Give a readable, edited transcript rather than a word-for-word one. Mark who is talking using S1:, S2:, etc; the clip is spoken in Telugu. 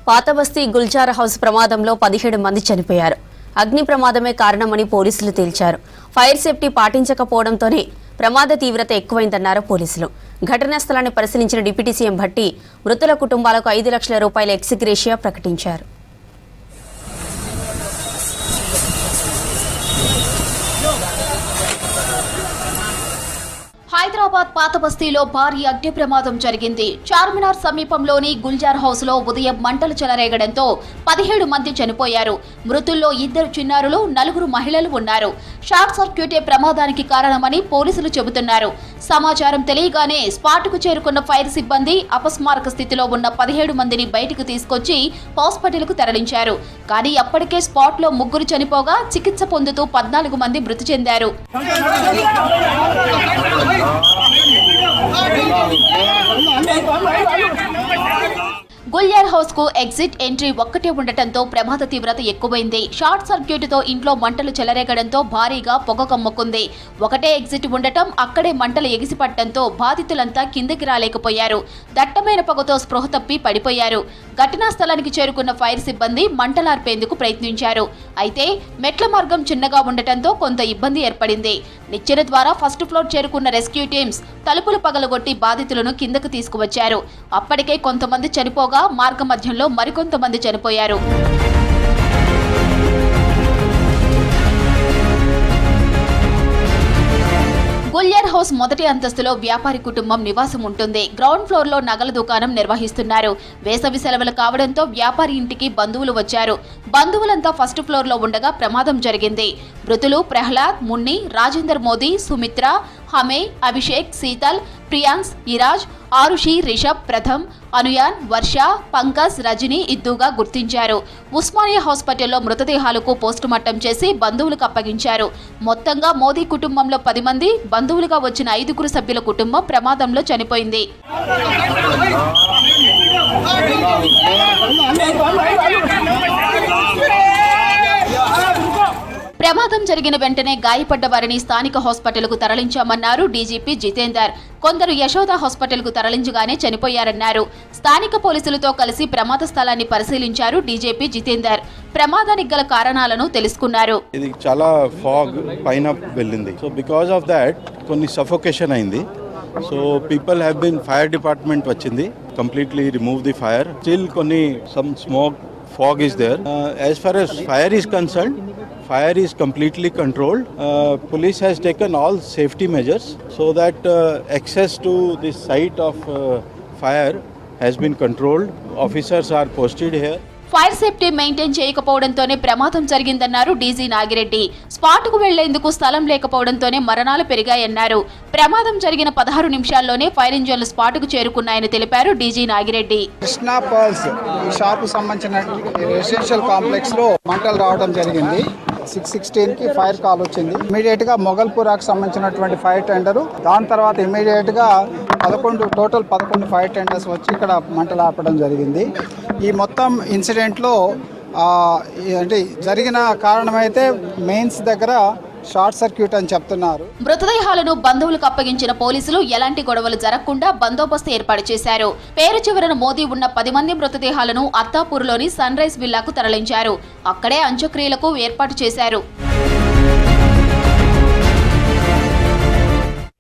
S1: పాతబస్తీ గుల్జార్ హౌస్ ప్రమాదంలో 17 మంది చనిపోయారు. అగ్ని ప్రమాదమే కారణమని పోలీసులు తేల్చారు. ఫైర్ సేఫ్టీ పాటించకపోవడంతోనే ప్రమాద తీవ్రత ఎక్కువైందన్నారు పోలీసులు. ఘటనా స్థలాన్ని పరిశీలించిన డిప్యూటీ సీఎం భట్టి మృతుల కుటుంబాలకు 5 లక్షల రూపాయల ఎక్స్గ్రేషియా ప్రకటించారు.
S2: హైదరాబాద్ పాతబస్తీలో భారీ అగ్ని ప్రమాదం జరిగింది. చార్మినార్ సమీపంలోని గుల్జార్ హౌస్ లో ఉదయం మంటలు చెలరేగడంతో 17 మంది చనిపోయారు. మృతుల్లో 2 చిన్నారులు, 4 మహిళలు ఉన్నారు. షార్ట్ సర్క్యూటే ప్రమాదానికి కారణమని పోలీసులు చెబుతున్నారు. సమాచారం తెలియగానే స్పాట్కు చేరుకున్న ఫైర్ సిబ్బంది అపస్మారక స్థితిలో ఉన్న 17 మందిని బయటకు తీసుకొచ్చి హాస్పిటల్కు తరలించారు. కానీ అప్పటికే స్పాట్ లో 3 చనిపోగా చికిత్స పొందుతూ 14 మంది మృతి చెందారు. గుల్జార్ హౌస్ కు ఎగ్జిట్ ఎంట్రీ ఒక్కటే ఉండటంతో ప్రమాద తీవ్రత ఎక్కువైంది. షార్ట్ సర్క్యూట్ తో ఇంట్లో మంటలు చెలరేగడంతో భారీగా పొగ కమ్ముకుంది. ఒకటే ఎగ్జిట్ ఉండటం, అక్కడే మంటలు ఎగిసిపడటంతో బాధితులంతా కిందకి రాలేకపోయారు. దట్టమైన పొగతో స్పృహ తప్పి పడిపోయారు. ఘటనా స్థలానికి చేరుకున్న ఫైర్ సిబ్బంది మంటలార్పేందుకు ప్రయత్నించారు. అయితే మెట్ల మార్గం చిన్నగా ఉండటంతో కొంత ఇబ్బంది ఏర్పడింది. నిచ్చెన ద్వారా ఫస్ట్ ఫ్లోర్ చేరుకున్న రెస్క్యూ టీమ్స్ తలుపులు పగలగొట్టి బాధితులను కిందకు తీసుకువచ్చారు. అప్పటికే కొంతమంది చనిపోగా మార్గ మధ్యంలో మరికొంతమంది చనిపోయారు. గుల్జార్ హౌస్ మొదటి అంతస్తులో వ్యాపారి కుటుంబం నివాసం ఉంటుంది. గ్రౌండ్ ఫ్లోర్ లో నగల దుకాణం నిర్వహిస్తున్నారు. వేసవి సెలవులు కావడంతో వ్యాపారి ఇంటికి బంధువులు వచ్చారు. బంధువులంతా ఫస్ట్ ఫ్లోర్ లో ఉండగా ప్రమాదం జరిగింది. మృతులు ప్రహ్లాద్, మున్ని, రాజేందర్ మోదీ, సుమిత్ర, హమే, అభిషేక్, శీతల్, ప్రియాంక్, ఇరాజ్, ఆరుషి, రిషబ్, ప్రథమ్, అనుయాన్, వర్ష, పంకజ్, రజని, ఇద్దుగా గుర్తించారు. ఉస్మానియా హాస్పిటల్లో మృతదేహాలకు పోస్టుమార్టం చేసి బంధువులకు అప్పగించారు. మొత్తంగా మోదీ కుటుంబంలో 10 మంది, బంధువులుగా వచ్చిన 5 సభ్యుల కుటుంబం ప్రమాదంలో చనిపోయింది. ప్రమాదం జరిగిన వెంటనే గాయపడ్డ వారిని స్థానిక హాస్పిటల్కు తరలించామన్నారు డీజీపీ జితేందర్. కొందరు యశోద హాస్పిటల్కు తరలించగానే చనిపోయారన్నారు. స్థానిక పోలీసులతో కలిసి ప్రమాద స్థలాన్ని పరిశీలించారు డీజీపీ జితేందర్. ప్రమాదానికి గల కారణాలను తెలుసుకున్నారు.
S3: ఇది చాలా ఫాగ్ పైన వెళ్ళింది. సో బికాజ్ ఆఫ్ దాట్ కొన్ని సఫోకేషన్ అయింది. So people have been, fire department వచ్చింది, completely remove the fire. Still కొన్ని some smoke fog is there. As far as fire is concerned, fire is completely controlled. Police has taken all safety measures so that access to the site of fire has been controlled. Officers are posted here.
S2: Fire safety maintain చేయకపోవడంతోనే ప్రమాదం జరిగిందన్నారు డీజీ నాగిరెడ్డి. స్పాట్కు వెళ్లేందుకు స్థలం లేకపోవడంతోనే మరణాలు పెరిగాయన్నారు. ప్రమాదం జరిగిన 16 నిమిషాల్లోనే ఫైర్ ఇంజన్లు స్పాట్కు చేరుకున్నాయని తెలిపారు డీజీ నాగిరెడ్డి.
S4: కృష్ణా పర్ల్స్ ఈ షాపు సంబంధించిన రెసిడెన్షియల్ కాంప్లెక్స్ లో మంటలు రావడం జరిగింది. 6:16కి ఫైర్ కాల్ వచ్చింది. ఇమీడియట్ గా మొగల్పురాకు సంబంధించినటువంటి ఫైర్ టెండరు, దాని తర్వాత ఇమీడియట్ గా 11 ఫైర్ టెండర్స్ వచ్చి ఇక్కడ మంటలు ఆపడం జరిగింది. ఈ మొత్తం ఇన్సిడెంట్ లో అంటే జరిగిన కారణమైతే మెయిన్స్ దగ్గర షార్ట్ సర్క్యూట్ అని చెప్తున్నారు.
S2: మృతదేహాలను బంధువులకు అప్పగించిన పోలీసులు ఎలాంటి గొడవలు జరగకుండా బందోబస్తు ఏర్పాటు చేశారు. పేరు చివరన మోదీ ఉన్న 10 మంది మృతదేహాలను అత్తాపూర్లోని సన్ రైజ్ విల్లాకు తరలించారు. అక్కడే అంత్యక్రియలకు ఏర్పాటు చేశారు.